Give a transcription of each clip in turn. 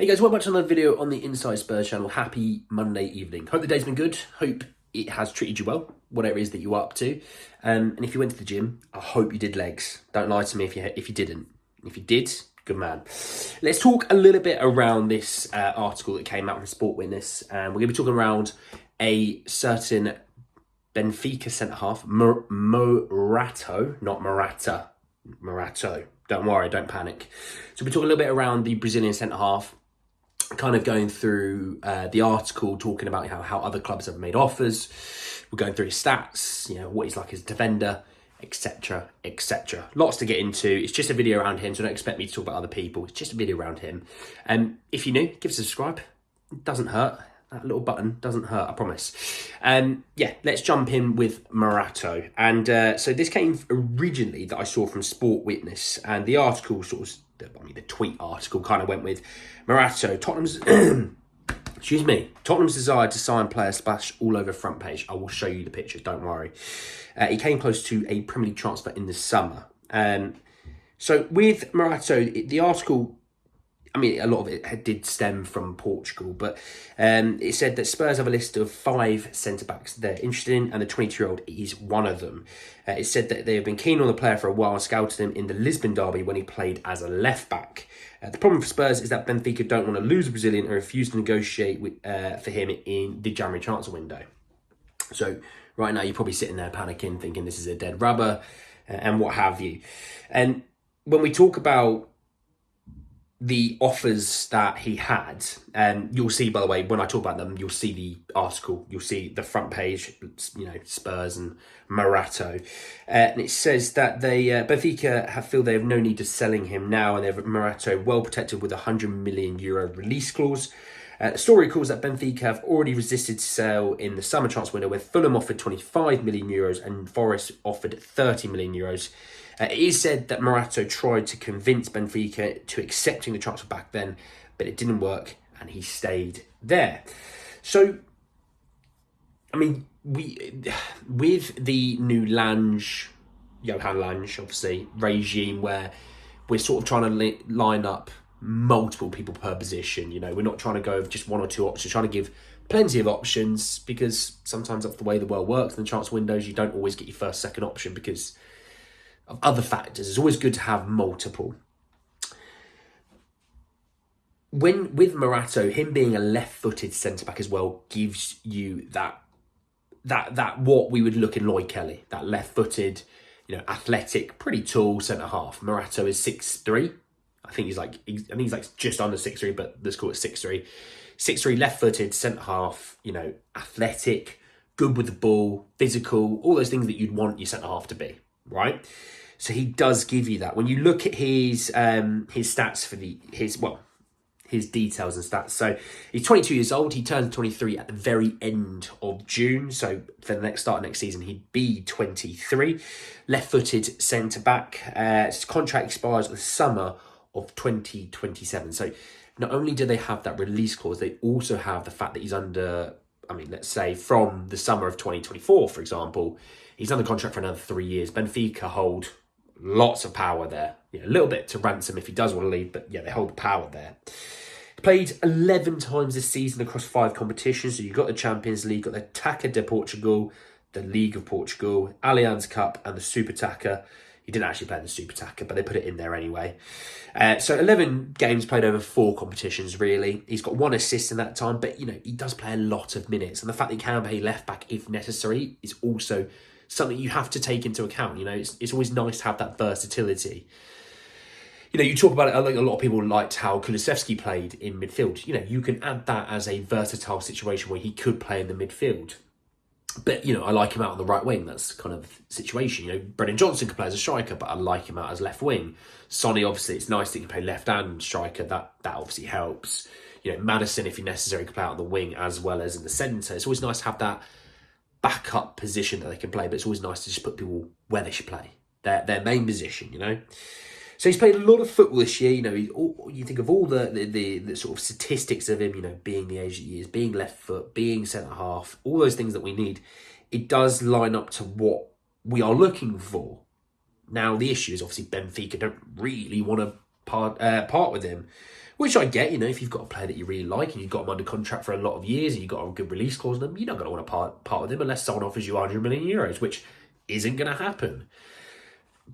Hey guys, welcome back to another video on the Inside Spurs channel. Happy Monday evening. Hope the day's been good. Hope it has treated you well, whatever it is that you're up to. And if you went to the gym, I hope you did legs. Don't lie to me if you didn't. If you did, good man. Let's talk a little bit around this article that came out from Sport Witness. And we're going to be talking around a certain Benfica centre-half, Morato, not Morata. Morato. Don't worry, don't panic. So we're talking a little bit around the Brazilian centre-half, kind of going through the article, talking about how other clubs have made offers. We're going through his stats, what he's like as a defender, etc., etc. Lots to get into. It's just a video around him, so don't expect me to talk about other people. It's just a video around him. If you're new, give us a subscribe. It doesn't hurt. That little button doesn't hurt, I promise. Let's jump in with Morato. And so this came originally that I saw from Sport Witness, and the article the tweet article kind of went with Morato. Tottenham's desire to sign players splash all over front page. I will show you the picture, don't worry. He came close to a Premier League transfer in the summer. So with Morato, the article, a lot of it did stem from Portugal, but it said that Spurs have a list of 5 centre-backs they're interested in, and the 22-year-old is one of them. It said that they have been keen on the player for a while and scouted him in the Lisbon derby when he played as a left-back. The problem for Spurs is that Benfica don't want to lose a Brazilian and refuse to negotiate for him in the January transfer window. So right now you're probably sitting there panicking, thinking this is a dead rubber and what have you. And when we talk about the offers that he had, and you'll see, by the way, when I talk about them, you'll see the article, you'll see the front page, Spurs and Morato. And it says that Benfica feel they have no need of selling him now, and they have Morato well protected with a €100 million release clause. The story recalls that Benfica have already resisted sale in the summer transfer window, where Fulham offered €25 million and Forest offered €30 million. It is said that Morato tried to convince Benfica to accepting the transfer back then, but it didn't work and he stayed there. So, with the new Johan Lange, obviously, regime, where we're sort of trying to line up multiple people per position, we're not trying to go with just one or two options, trying to give plenty of options, because sometimes that's the way the world works. In the transfer windows, you don't always get your first, second option because of other factors. It's always good to have multiple. With Morato, him being a left-footed centre-back as well gives you that what we would look in Lloyd Kelly, that left-footed, athletic, pretty tall centre-half. Morato is 6'3". I think he's like just under 6'3", but let's call it 6'3". 6'3", left-footed, centre-half, athletic, good with the ball, physical, all those things that you'd want your centre-half to be, right? So he does give you that. When you look at his stats for his details and stats. So he's 22 years old. He turns 23 at the very end of June. So for the start of next season, he'd be 23. Left-footed centre-back. His contract expires the summer of 2027. So not only do they have that release clause, they also have the fact that he's under, let's say from the summer of 2024, for example, he's under contract for another 3 years. Benfica hold lots of power there. A little bit to ransom if he does want to leave, but they hold the power there. He played 11 times this season across 5 competitions. So you've got the Champions League, got the Taça de Portugal, the League of Portugal, Allianz Cup, and the Super Taça. He didn't actually play in the Super Taça, but they put it in there anyway. So 11 games played over 4 competitions, really. He's got 1 assist in that time, but, he does play a lot of minutes. And the fact that he can play left back if necessary is also something you have to take into account. It's always nice to have that versatility. You talk about it, a lot of people liked how Kulusevski played in midfield. You can add that as a versatile situation where he could play in the midfield. But, I like him out on the right wing. That's kind of situation. Brennan Johnson can play as a striker, but I like him out as left wing. Sonny, obviously, it's nice that he can play left and striker. That obviously helps. Maddison, if necessary, can play out on the wing as well as in the centre. It's always nice to have that backup position that they can play, but it's always nice to just put people where they should play. Their main position, So he's played a lot of football this year. You think of all the sort of statistics of him, being the age that he is, being left foot, being centre-half, all those things that we need. It does line up to what we are looking for. Now, the issue is obviously Benfica don't really want to part with him, Which I get, if you've got a player that you really like and you've got him under contract for a lot of years and you've got a good release clause on them, you're not going to want to part with him unless someone offers you 100 million euros, which isn't going to happen.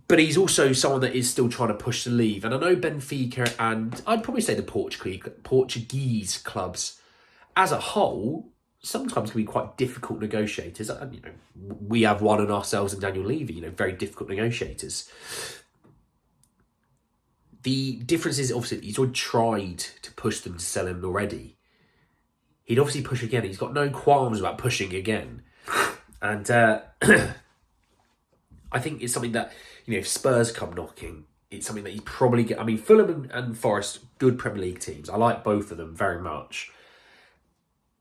But he's also someone that is still trying to push to leave. And I know Benfica and I'd probably say the Portuguese clubs as a whole sometimes can be quite difficult negotiators. We have one in ourselves and Daniel Levy, very difficult negotiators. The difference is obviously he's already tried to push them to sell him already. He'd obviously push again. He's got no qualms about pushing again. And I think it's something that, if Spurs come knocking, it's something that he's probably get. I mean, Fulham and Forest, good Premier League teams. I like both of them very much.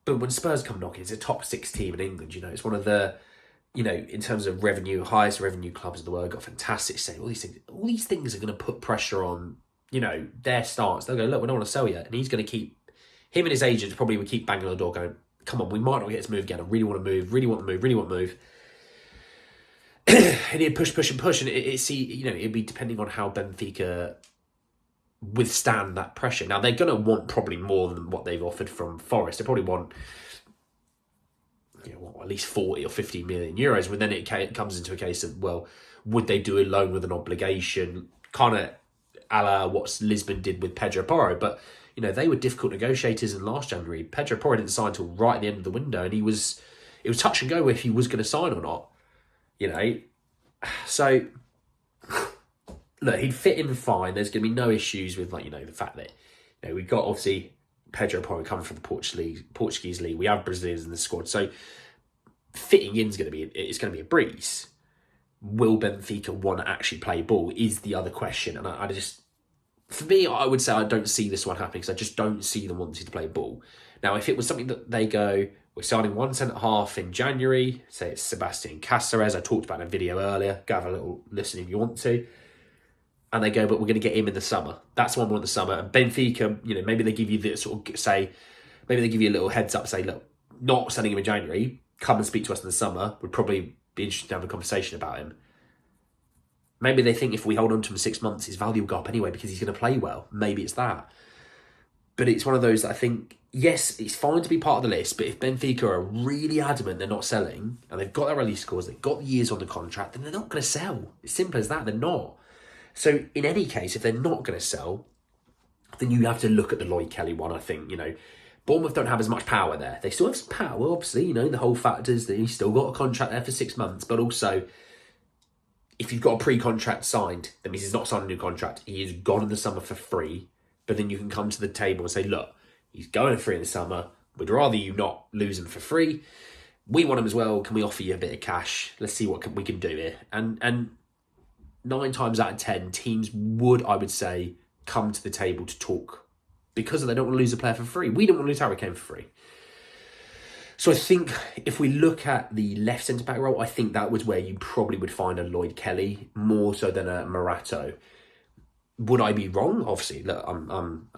But when Spurs come knocking, it's a top 6 team in England. It's one of the, in terms of revenue, highest revenue clubs in the world. Got fantastic stadium. All these things are going to put pressure on, their stance. They'll go, look, we don't want to sell yet, and he's going to keep. Him and his agents probably would keep banging on the door, going, come on, we might not get this move again. I really want to move. Really want to move. Really want to move. And he'd push, and it'd be depending on how Benfica withstand that pressure. Now, they're going to want probably more than what they've offered from Forest. They probably want, at least 40 or 50 million euros. But then it comes into a case of, well, would they do a loan with an obligation? Kind of a la what Lisbon did with Pedro Porro. But, they were difficult negotiators in last January. Pedro Porro didn't sign until right at the end of the window. And it was touch and go if he was going to sign or not. So, look, he'd fit in fine. There's going to be no issues with, the fact that, we've got, obviously, Pedro Porro coming from the Portuguese league. We have Brazilians in the squad. So, fitting in is going to be a breeze. Will Benfica want to actually play ball is the other question. And I just, for me, I would say I don't see this one happening because I just don't see them wanting to play ball. Now, if it was something that they go, we're signing one centre-half in January, say it's Sebastian Cáceres, I talked about in a video earlier, go have a little listen if you want to, and they go, but we're going to get him in the summer. That's one more in the summer. And Benfica, maybe they give you the maybe they give you a little heads up, say, look, not sending him in January, come and speak to us in the summer, would probably be interested to have a conversation about him. Maybe they think if we hold on to him 6 months, his value will go up anyway because he's going to play well. Maybe it's that. But it's one of those that I think, yes, it's fine to be part of the list, but if Benfica are really adamant they're not selling, and they've got their release clause, they've got the years on the contract, then they're not going to sell. It's simple as that, they're not. So in any case, if they're not going to sell, then you have to look at the Lloyd Kelly one, I think. Bournemouth don't have as much power there. They still have some power, obviously, the whole fact is that he's still got a contract there for 6 months, but also, if you've got a pre-contract signed, that means he's not signed a new contract. He is gone in the summer for free. But then you can come to the table and say, look, he's going free in the summer. We'd rather you not lose him for free. We want him as well. Can we offer you a bit of cash? Let's see what we can do here. And 9 times out of 10, teams would, I would say, come to the table to talk because they don't want to lose a player for free. We don't want to lose Harry Kane for free. So I think if we look at the left centre-back role, I think that was where you probably would find a Lloyd Kelly more so than a Morato. Would I be wrong? Obviously, look, I'm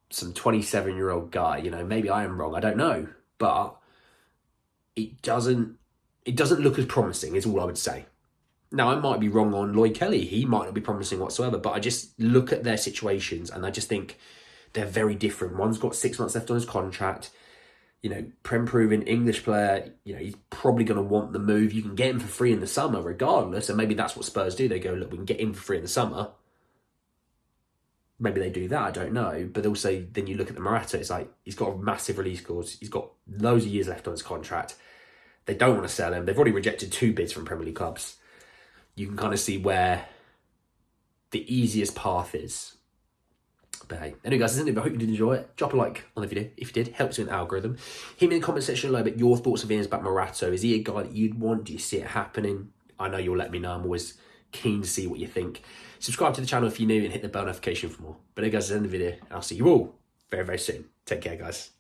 some 27-year-old guy. Maybe I am wrong. I don't know, but it doesn't look as promising. Is all I would say. Now, I might be wrong on Lloyd Kelly. He might not be promising whatsoever. But I just look at their situations and I just think they're very different. One's got 6 months left on his contract. Prem-proven English player. He's probably going to want the move. You can get him for free in the summer, regardless. And maybe that's what Spurs do. They go, look, we can get him for free in the summer. Maybe they do that, I don't know. But also, then you look at the Morato, it's like, he's got a massive release clause. He's got loads of years left on his contract. They don't want to sell him. They've already rejected 2 bids from Premier League clubs. You can kind of see where the easiest path is. But hey, anyway guys, I hope you did enjoy it. Drop a like on the video if you did. Helps with the algorithm. Hit me in the comment section below about your thoughts and feelings about Morato. Is he a guy that you'd want? Do you see it happening? I know you'll let me know. I'm always keen to see what you think. Subscribe to the channel if you're new and hit the bell notification for more. But anyway guys, that's the end of the video. I'll see you all very, very soon. Take care guys.